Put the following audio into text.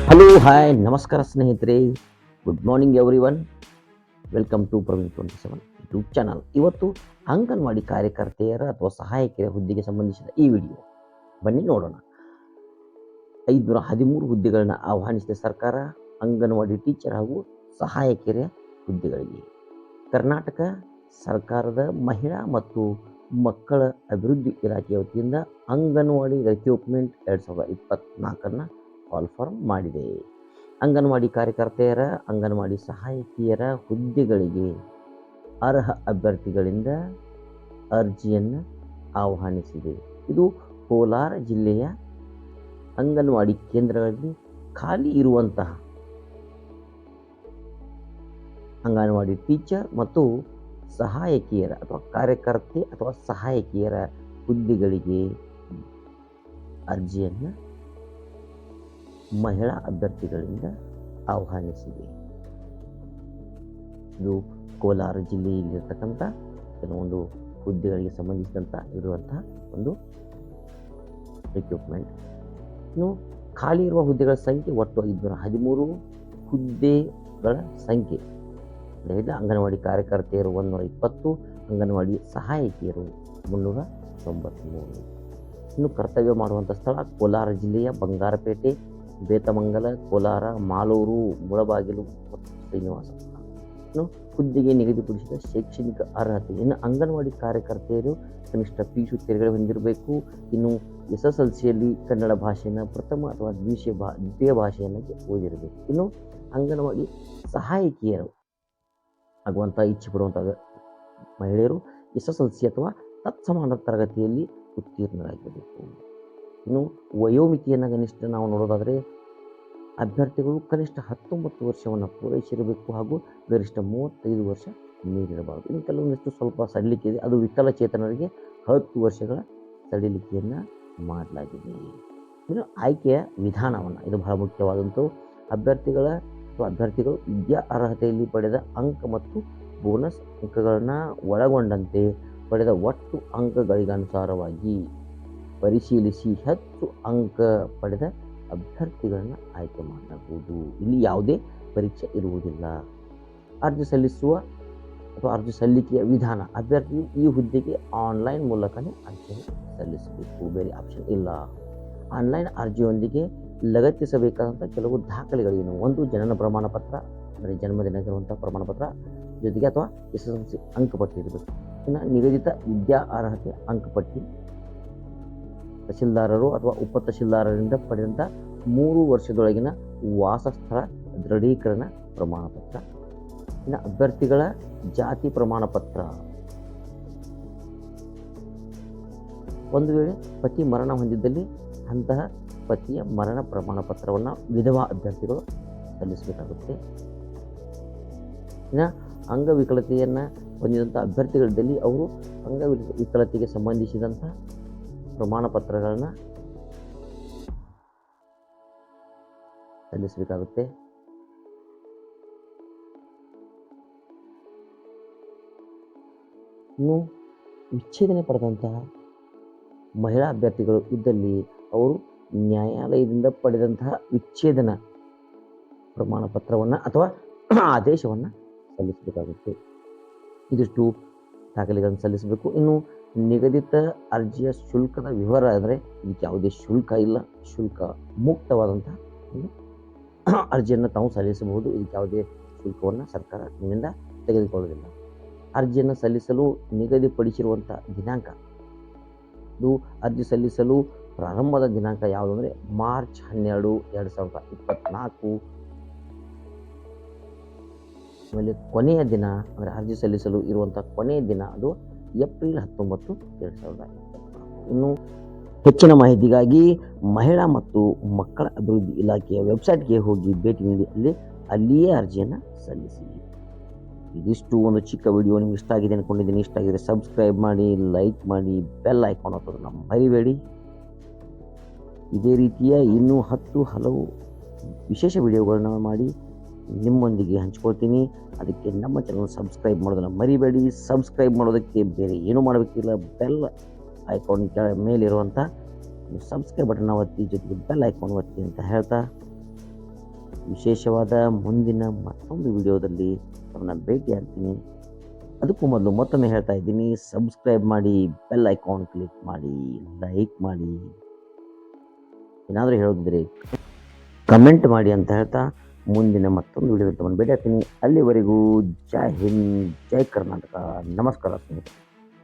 Hello hi ನಮಸ್ಕಾರ ಸ್ನೇಹಿತರೆ, good morning everyone. Welcome to Praveen 27 YouTube channel. ಇವತ್ತು ಅಂಗನವಾಡಿ ಕಾರ್ಯಕರ್ತೆಯರ ಅಥವಾ ಸಹಾಯಕಿಯರ ಹುದ್ದೆಗೆ ಸಂಬಂಧಿಸಿದ ಈ ವಿಡಿಯೋ ಬನ್ನಿ ನೋಡೋಣ. 513 ಹುದ್ದೆಗಳನ್ನು ಆಹ್ವಾನಿಸಿದ ಸರ್ಕಾರ ಅಂಗನವಾಡಿ ಟೀಚರ್ ಹಾಗೂ ಸಹಾಯಕಿಯರ ಹುದ್ದೆಗಳಿಗೆ. ಕರ್ನಾಟಕ ಸರ್ಕಾರದ ಮಹಿಳಾ ಮತ್ತು ಮಕ್ಕಳ ಅಭಿವೃದ್ಧಿ ಇಲಾಖೆಯ ವತಿಯಿಂದ ಅಂಗನವಾಡಿ ರಿಕ್ರೂಟ್ಮೆಂಟ್ 2024 ಕಾಲ್ ಫಾರ್ಮ್ ಮಾಡಿದೆ. ಅಂಗನವಾಡಿ ಕಾರ್ಯಕರ್ತೆಯರ, ಅಂಗನವಾಡಿ ಸಹಾಯಕಿಯರ ಹುದ್ದೆಗಳಿಗೆ ಅರ್ಹ ಅಭ್ಯರ್ಥಿಗಳಿಂದ ಅರ್ಜಿಯನ್ನು ಆಹ್ವಾನಿಸಿದೆ. ಇದು ಕೋಲಾರ ಜಿಲ್ಲೆಯ ಅಂಗನವಾಡಿ ಕೇಂದ್ರಗಳಲ್ಲಿ ಖಾಲಿ ಇರುವಂತಹ ಅಂಗನವಾಡಿ ಟೀಚರ್ ಮತ್ತು ಸಹಾಯಕಿಯರ ಅಥವಾ ಕಾರ್ಯಕರ್ತೆ ಅಥವಾ ಸಹಾಯಕಿಯರ ಹುದ್ದೆಗಳಿಗೆ ಅರ್ಜಿಯನ್ನು ಮಹಿಳಾ ಅಭ್ಯರ್ಥಿಗಳಿಂದ ಆಹ್ವಾನಿಸಿದೆ. ಇದು ಕೋಲಾರ ಜಿಲ್ಲೆಯಲ್ಲಿರ್ತಕ್ಕಂಥ ಕೆಲವೊಂದು ಹುದ್ದೆಗಳಿಗೆ ಸಂಬಂಧಿಸಿದಂಥ ಇರುವಂತಹ ಒಂದು ರಿಕ್ರೂಟ್ಮೆಂಟ್. ಇನ್ನು ಖಾಲಿ ಇರುವ ಹುದ್ದೆಗಳ ಸಂಖ್ಯೆ ಒಟ್ಟು 513 ಹುದ್ದೆಗಳ ಸಂಖ್ಯೆ. ಅಂಗನವಾಡಿ ಕಾರ್ಯಕರ್ತೆಯರು 120, ಅಂಗನವಾಡಿ ಸಹಾಯಕಿಯರು 393. ಇನ್ನು ಕರ್ತವ್ಯ ಮಾಡುವಂಥ ಸ್ಥಳ ಕೋಲಾರ ಜಿಲ್ಲೆಯ ಬಂಗಾರಪೇಟೆ, ಬೇತಮಂಗಲ, ಕೋಲಾರ, ಮಾಲೂರು, ಮುಳಬಾಗಿಲು ಮತ್ತು ಶ್ರೀನಿವಾಸ. ಇನ್ನು ಹುದ್ದೆಗೆ ನಿಗದಿಪಡಿಸಿದ ಶೈಕ್ಷಣಿಕ ಅರ್ಹತೆ. ಇನ್ನು ಅಂಗನವಾಡಿ ಕಾರ್ಯಕರ್ತೆಯರು ಕನಿಷ್ಠ PU ತೆರಿಗೆ ಹೊಂದಿರಬೇಕು. ಇನ್ನು SSLCಯಲ್ಲಿ ಕನ್ನಡ ಭಾಷೆಯನ್ನು ಪ್ರಥಮ ಅಥವಾ ದ್ವಿತೀಯ ಭಾಷೆಯನ್ನಾಗಿ ಓದಿರಬೇಕು. ಇನ್ನು ಅಂಗನವಾಡಿ ಸಹಾಯಕಿಯರು ಆಗುವಂಥ ಇಚ್ಛೆ ಪಡುವಂಥ ಮಹಿಳೆಯರು SSLC ಅಥವಾ ತತ್ಸಮಾನ ತರಗತಿಯಲ್ಲಿ ಉತ್ತೀರ್ಣರಾಗಿರಬೇಕು. ಇನ್ನು ವಯೋಮಿತಿಯನ್ನು ಕನಿಷ್ಠ ನಾವು ನೋಡೋದಾದರೆ ಅಭ್ಯರ್ಥಿಗಳು ಕನಿಷ್ಠ 19 ವರ್ಷವನ್ನು ಪೂರೈಸಿರಬೇಕು ಹಾಗೂ ಗರಿಷ್ಠ 35 ವರ್ಷ ಮೀರಿರಬಾರದು. ಇನ್ನು ಕೆಲವೊಂದಿಷ್ಟು ಸ್ವಲ್ಪ ಸಡಿಲಿಕೆ ಇದೆ, ಅದು ವಿಕಲಚೇತನರಿಗೆ 10 ವರ್ಷಗಳ ಸಡಿಲಿಕೆಯನ್ನು ಮಾಡಲಾಗಿದೆ. ಇನ್ನು ಆಯ್ಕೆಯ ವಿಧಾನವನ್ನು, ಇದು ಬಹಳ ಮುಖ್ಯವಾದಂಥವು. ಅಭ್ಯರ್ಥಿಗಳು ವಿದ್ಯಾ ಅರ್ಹತೆಯಲ್ಲಿ ಪಡೆದ ಅಂಕ ಮತ್ತು ಬೋನಸ್ ಅಂಕಗಳನ್ನು ಒಳಗೊಂಡಂತೆ ಪಡೆದ ಒಟ್ಟು ಅಂಕಗಳಿಗನುಸಾರವಾಗಿ ಪರಿಶೀಲಿಸಿ ಹೆಚ್ಚು ಅಂಕ ಪಡೆದ ಅಭ್ಯರ್ಥಿಗಳನ್ನು ಆಯ್ಕೆ ಮಾಡಲಾಗುವುದು. ಇಲ್ಲಿ ಯಾವುದೇ ಪರೀಕ್ಷೆ ಇರುವುದಿಲ್ಲ. ಅರ್ಜಿ ಸಲ್ಲಿಕೆಯ ವಿಧಾನ. ಅಭ್ಯರ್ಥಿಯು ಈ ಹುದ್ದೆಗೆ ಆನ್ಲೈನ್ ಮೂಲಕನೇ ಅರ್ಜಿಯನ್ನು ಸಲ್ಲಿಸಬೇಕು, ಬೇರೆ ಆಪ್ಷನ್ ಇಲ್ಲ. ಆನ್ಲೈನ್ ಅರ್ಜಿಯೊಂದಿಗೆ ಲಗತ್ತಿಸಬೇಕಾದಂಥ ಕೆಲವು ದಾಖಲೆಗಳೇನು? ಒಂದು, ಜನನ ಪ್ರಮಾಣ ಪತ್ರ, ಅಂದರೆ ಜನ್ಮದಿನ ಇರುವಂಥ ಪ್ರಮಾಣ ಪತ್ರ ಜೊತೆಗೆ ಅಥವಾ SSLC ಅಂಕಪಟ್ಟಿ ಇರಬೇಕು. ಇನ್ನು ನಿಗದಿತ ವಿದ್ಯಾ ಅರ್ಹತೆ ಅಂಕಪಟ್ಟಿ, ತಹಶೀಲ್ದಾರರು ಅಥವಾ ಉಪತಹಶೀಲ್ದಾರರಿಂದ ಪಡೆದಂಥ 3 ವರ್ಷದೊಳಗಿನ ವಾಸಸ್ಥಳ ದೃಢೀಕರಣ ಪ್ರಮಾಣ ಪತ್ರ. ಇನ್ನು ಅಭ್ಯರ್ಥಿಗಳ ಜಾತಿ ಪ್ರಮಾಣ ಪತ್ರ. ಒಂದು ವೇಳೆ ಪತಿ ಮರಣ ಹೊಂದಿದ್ದಲ್ಲಿ ಅಂತಹ ಪತಿಯ ಮರಣ ಪ್ರಮಾಣ ಪತ್ರವನ್ನು ವಿಧವಾ ಅಭ್ಯರ್ಥಿಗಳು ಸಲ್ಲಿಸಬೇಕಾಗುತ್ತೆ. ಇನ್ನು ಅಂಗವಿಕಲತೆಯನ್ನು ಹೊಂದಿದಂಥ ಅಭ್ಯರ್ಥಿಗಳಿದ್ದಲ್ಲಿ ಅವರು ಅಂಗವಿಕಲತೆಗೆ ಸಂಬಂಧಿಸಿದಂಥ ಪ್ರಮಾಣ ಪತ್ರಗಳನ್ನು ಸಲ್ಲಿಸಬೇಕಾಗುತ್ತೆ. ಇನ್ನು ವಿಚ್ಛೇದನೆ ಪಡೆದಂತಹ ಮಹಿಳಾ ಅಭ್ಯರ್ಥಿಗಳು ಇದ್ದಲ್ಲಿ ಅವರು ನ್ಯಾಯಾಲಯದಿಂದ ಪಡೆದಂತಹ ವಿಚ್ಛೇದನ ಪ್ರಮಾಣ ಪತ್ರವನ್ನು ಅಥವಾ ಆದೇಶವನ್ನು ಸಲ್ಲಿಸಬೇಕಾಗುತ್ತೆ. ಇದಿಷ್ಟು ದಾಖಲೆಗಳನ್ನು ಸಲ್ಲಿಸಬೇಕು. ಇನ್ನು ನಿಗದಿತ ಅರ್ಜಿಯ ಶುಲ್ಕದ ವಿವರ ಅಂದರೆ ಇದಕ್ಕೆ ಯಾವುದೇ ಶುಲ್ಕ ಇಲ್ಲ, ಶುಲ್ಕ ಮುಕ್ತವಾದಂತಹ ಒಂದು ಅರ್ಜಿಯನ್ನು ತಾವು ಸಲ್ಲಿಸಬಹುದು. ಇದಕ್ಕೆ ಯಾವುದೇ ಶುಲ್ಕವನ್ನು ಸರ್ಕಾರ ನಿಮ್ಮಿಂದ ತೆಗೆದುಕೊಳ್ಳುವುದಿಲ್ಲ. ಅರ್ಜಿಯನ್ನು ಸಲ್ಲಿಸಲು ನಿಗದಿಪಡಿಸಿರುವಂಥ ದಿನಾಂಕ, ಇದು ಅರ್ಜಿ ಸಲ್ಲಿಸಲು ಪ್ರಾರಂಭದ ದಿನಾಂಕ ಯಾವುದು ಅಂದರೆ ಮಾರ್ಚ್ 12, 2024. ಆಮೇಲೆ ಕೊನೆಯ ದಿನ ಅಂದರೆ ಅರ್ಜಿ ಸಲ್ಲಿಸಲು ಇರುವಂಥ ಕೊನೆಯ ದಿನ ಅದು ಏಪ್ರಿಲ್ 19, 2024. ಇನ್ನು ಹೆಚ್ಚಿನ ಮಾಹಿತಿಗಾಗಿ ಮಹಿಳಾ ಮತ್ತು ಮಕ್ಕಳ ಅಭಿವೃದ್ಧಿ ಇಲಾಖೆಯ ವೆಬ್ಸೈಟ್ಗೆ ಹೋಗಿ ಭೇಟಿ ನೀಡಿ ಅಲ್ಲಿಯೇ ಅರ್ಜಿಯನ್ನು ಸಲ್ಲಿಸಿ. ಇದಿಷ್ಟು ಒಂದು ಚಿಕ್ಕ ವಿಡಿಯೋ ನಿಮ್ಗೆ ಇಷ್ಟ ಆಗಿದೆ ಅಂದ್ಕೊಂಡಿದ್ದೀನಿ. ಇಷ್ಟ ಆಗಿದ್ರೆ ಸಬ್ಸ್ಕ್ರೈಬ್ ಮಾಡಿ, ಲೈಕ್ ಮಾಡಿ, ಬೆಲ್ ಐಕಾನ್ ಒತ್ತೋದನ್ನು ಮರಿಬೇಡಿ. ಇದೇ ರೀತಿಯ ಇನ್ನೂ ಹಲವು ವಿಶೇಷ ವಿಡಿಯೋಗಳನ್ನ ಮಾಡಿ ನಿಮ್ಮೊಂದಿಗೆ ಹಂಚ್ಕೊಳ್ತೀನಿ. ಅದಕ್ಕೆ ನಮ್ಮ ಚಾನಲ್ ಸಬ್ಸ್ಕ್ರೈಬ್ ಮಾಡೋದನ್ನು ಮರಿಬೇಡಿ. ಸಬ್ಸ್ಕ್ರೈಬ್ ಮಾಡೋದಕ್ಕೆ ಬೇರೆ ಏನೂ ಮಾಡಬೇಕಿಲ್ಲ, ಬೆಲ್ ಐಕಾನ್ ಮೇಲಿರುವಂಥ ಸಬ್ಸ್ಕ್ರೈಬ್ ಬಟನ್ ಒತ್ತಿ, ಜೊತೆಗೆ ಬೆಲ್ ಐಕಾನ್ ಒತ್ತಿ ಅಂತ ಹೇಳ್ತಾ ವಿಶೇಷವಾದ ಮುಂದಿನ ಮತ್ತೊಂದು ವಿಡಿಯೋದಲ್ಲಿ ತಮ್ಮನ್ನ ಭೇಟಿಯಾಗ್ತೀನಿ. ಅದಕ್ಕೂ ಮೊದಲು ಮತ್ತೊಮ್ಮೆ ಹೇಳ್ತಾ ಇದ್ದೀನಿ, ಸಬ್ಸ್ಕ್ರೈಬ್ ಮಾಡಿ, ಬೆಲ್ ಐಕಾನ್ ಕ್ಲಿಕ್ ಮಾಡಿ, ಲೈಕ್ ಮಾಡಿ, ಏನಾದರೂ ಹೇಳೋದಿದ್ರೆ ಕಮೆಂಟ್ ಮಾಡಿ ಅಂತ ಹೇಳ್ತಾ ಮುಂದಿನ ಮತ್ತೊಂದು ವಿಡಿಯೋದಲ್ಲಿ ತಮ್ಮನ್ನು ಭೇಟಿ ಆಗ್ತೀನಿ. ಅಲ್ಲಿವರೆಗೂ ಜೈ ಹಿಂದ್, ಜೈ ಕರ್ನಾಟಕ, ನಮಸ್ಕಾರ ಸ್ನೇಹಿತರೆ.